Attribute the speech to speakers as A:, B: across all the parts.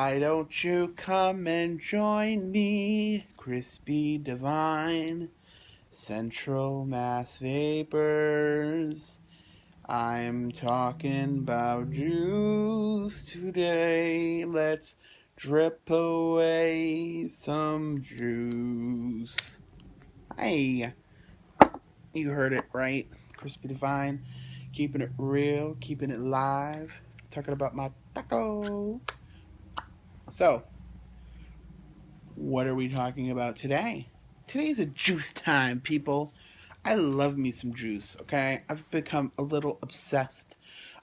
A: Why don't you come and join me, Crispy Divine, Central Mass Vapors? I'm talking about juice today. Let's drip away some juice. Hey, you heard it right. Crispy Divine, keeping it real, keeping it live. Talking about my taco. So, what are we talking about today? Today's a juice time, people. I love me some juice, okay? I've become a little obsessed.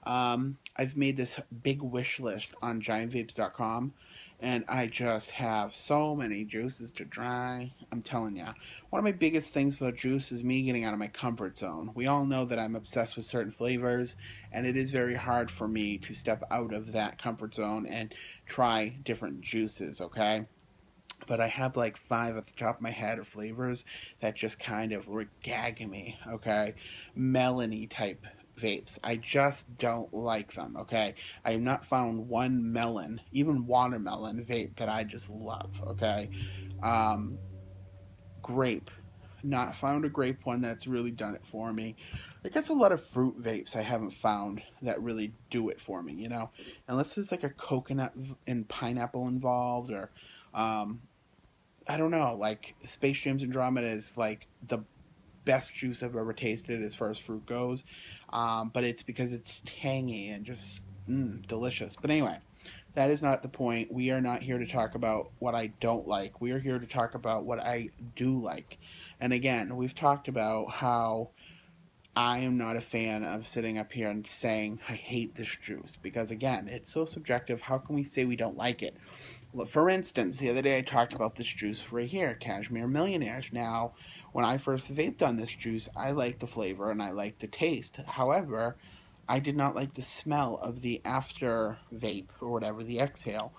A: I've made this big wish list on giantvapes.com, and I just have so many juices to try. I'm telling ya. One of my biggest things about juice is me getting out of my comfort zone. We all know that I'm obsessed with certain flavors, and it is very hard for me to step out of that comfort zone and try different juices, okay? But I have like five at the top of my head of flavors that just kind of were gagging me, okay? Melony type vapes. I just don't like them, okay? I have not found one melon, even watermelon vape that I just love, okay? Um, Grape. Not found a grape one that's really done it for me. I guess a lot of fruit vapes I haven't found that really do it for me, you know? Unless there's like a coconut and pineapple involved or um, I don't know, like Space Jam's Andromeda is like the best juice I've ever tasted as far as fruit goes. But it's because it's tangy and just delicious. But anyway, that is not the point. We are not here to talk about what I don't like. We are here to talk about what I do like. And again, we've talked about how I am not a fan of sitting up here and saying I hate this juice because again, it's so subjective. How can we say we don't like it? For instance, the other day I talked about this juice right here, Cashmere Millionaires. Now, when I first vaped on this juice, I liked the flavor and I liked the taste. However, I did not like the smell of the after vape or whatever, the exhale.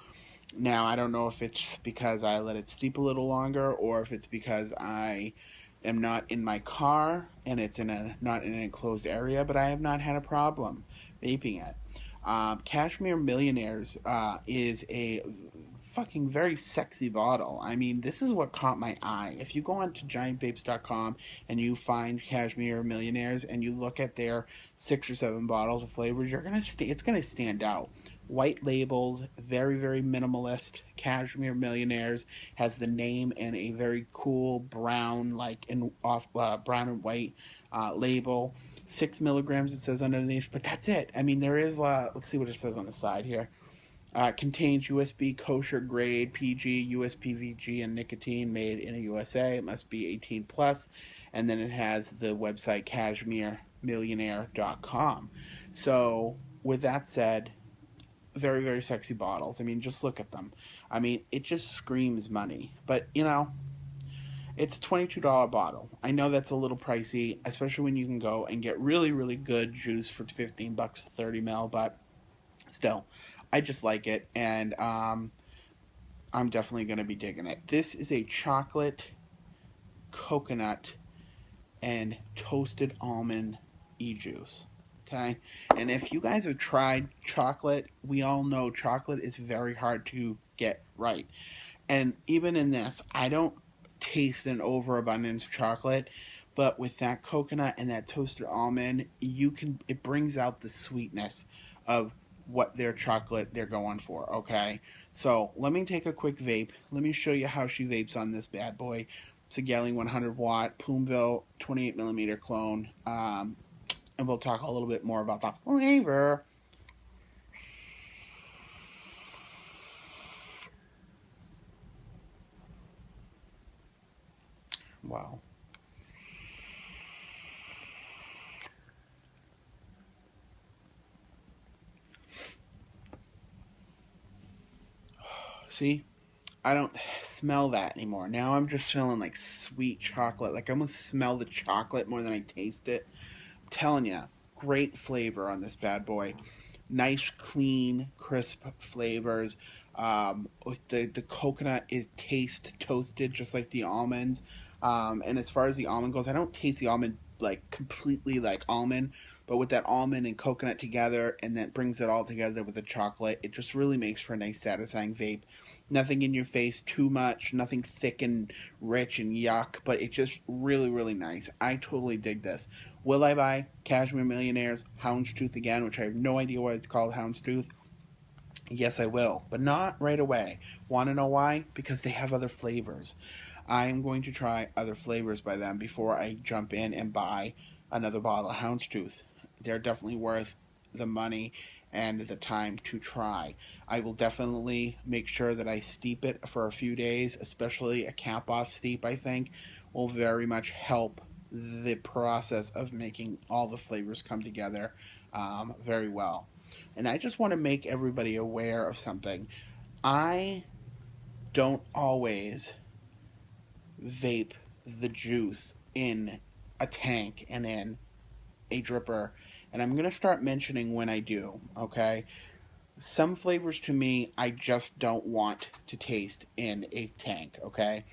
A: Now, I don't know if it's because I let it steep a little longer or if it's because I am not in my car and it's in a not in an enclosed area, but I have not had a problem vaping it. Cashmere Millionaires is a fucking very sexy bottle. I mean, this is what caught my eye. If you go on to giantvapes.com and you find Cashmere Millionaires and you look at their 6 or 7 bottles of flavors, it's gonna stand out. White labels, very very minimalist. Cashmere Millionaires has the name and a very cool brown, like in off brown and white label. 6 milligrams it says underneath, but that's it. I mean, there is let's see what it says on the side here. Contains USB kosher grade PG, USPVG, and nicotine, made in the USA. It must be 18 plus. And then it has the website cashmeremillionaire.com. So, with that said, very, very sexy bottles. I mean, just look at them. I mean, it just screams money. But, you know, it's a $22 bottle. I know that's a little pricey, especially when you can go and get really, really good juice for 15 bucks, 30 ml, but still, I just like it, and I'm definitely going to be digging it. This is a chocolate, coconut, and toasted almond e-juice. Okay? And if you guys have tried chocolate, we all know chocolate is very hard to get right. And even in this, I don't taste an overabundance of chocolate, but with that coconut and that toasted almond, it brings out the sweetness of what their chocolate they're going for, okay? So let me take a quick vape. Let me show you how she vapes on this bad boy. It's a Gelling 100 watt Poomville 28 millimeter clone. And we'll talk a little bit more about that flavor. Wow. See? I don't smell that anymore. Now I'm just feeling like sweet chocolate. Like I almost smell the chocolate more than I taste it. I'm telling you, great flavor on this bad boy. Nice, clean, crisp flavors. With the coconut is taste toasted just like the almonds. And as far as the almond goes, I don't taste the almond like completely like almond. but with that almond and coconut together, and that brings it all together with the chocolate, it just really makes for a nice satisfying vape. Nothing in your face too much, nothing thick and rich and yuck, but it's just really, really nice. I totally dig this. Will I buy Cashmere Millionaires Houndstooth again, which I have no idea why it's called Houndstooth? Yes, I will, but not right away. Want to know why? Because they have other flavors. I am going to try other flavors by them before I jump in and buy another bottle of Houndstooth. They're definitely worth the money and the time to try. I will definitely make sure that I steep it for a few days, especially a cap off steep, I think, will very much help the process of making all the flavors come together very well. And I just want to make everybody aware of something. I don't always vape the juice in a tank and in a dripper, and I'm going to start mentioning when I do, okay? Some flavors to me, I just don't want to taste in a tank, okay?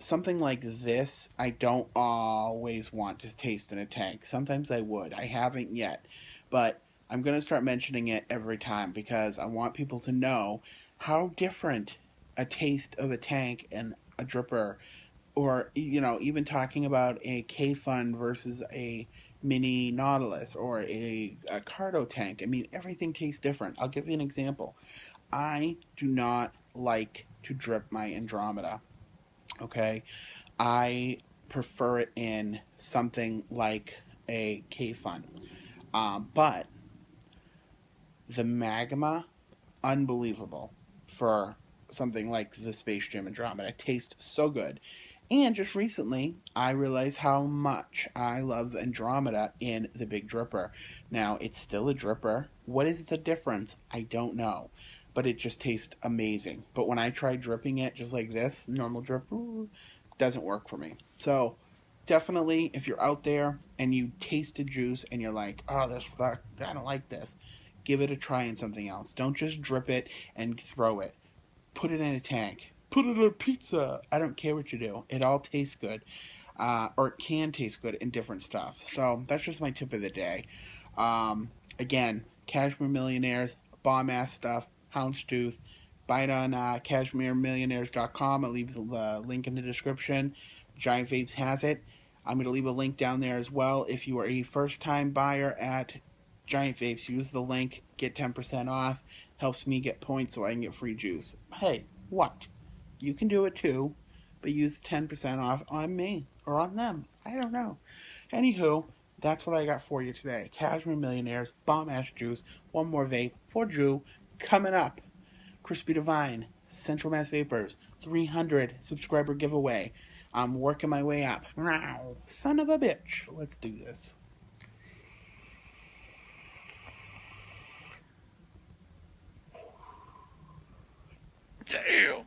A: Something like this, I don't always want to taste in a tank. Sometimes I would. I haven't yet. But I'm going to start mentioning it every time because I want people to know how different a taste of a tank and a dripper, or, you know, even talking about a K-Fun versus a mini Nautilus or a Cardo tank. I mean, everything tastes different. I'll give you an example. I do not like to drip my Andromeda. Okay, I prefer it in something like a K-Fun. But the Magma, unbelievable for something like the Space Jam Andromeda. It tastes so good. And just recently, I realized how much I love the Andromeda in the Big Dripper. Now, it's still a dripper. What is the difference? I don't know. But it just tastes amazing. But when I try dripping it just like this, normal drip, doesn't work for me. So, definitely, if you're out there and you taste a juice and you're like, oh, this sucks, I don't like this, give it a try in something else. Don't just drip it and throw it. Put it in a tank. Put it on pizza. I don't care what you do. It all tastes good. Or it can taste good in different stuff. So that's just my tip of the day. Again, Cashmere Millionaires, bomb ass stuff, Houndstooth. Buy it on CashmereMillionaires.com. I'll leave the link in the description. Giant Vapes has it. I'm going to leave a link down there as well. If you are a first time buyer at Giant Vapes, use the link, get 10% off. Helps me get points so I can get free juice. Hey, what? You can do it too, but use 10% off on me or on them. I don't know. Anywho, that's what I got for you today. Cashmere Millionaires, bomb ass juice, one more vape for Drew. Coming up, Chrispy Divine, Central Mass Vapors, 300 subscriber giveaway. I'm working my way up. Son of a bitch. Let's do this. Damn.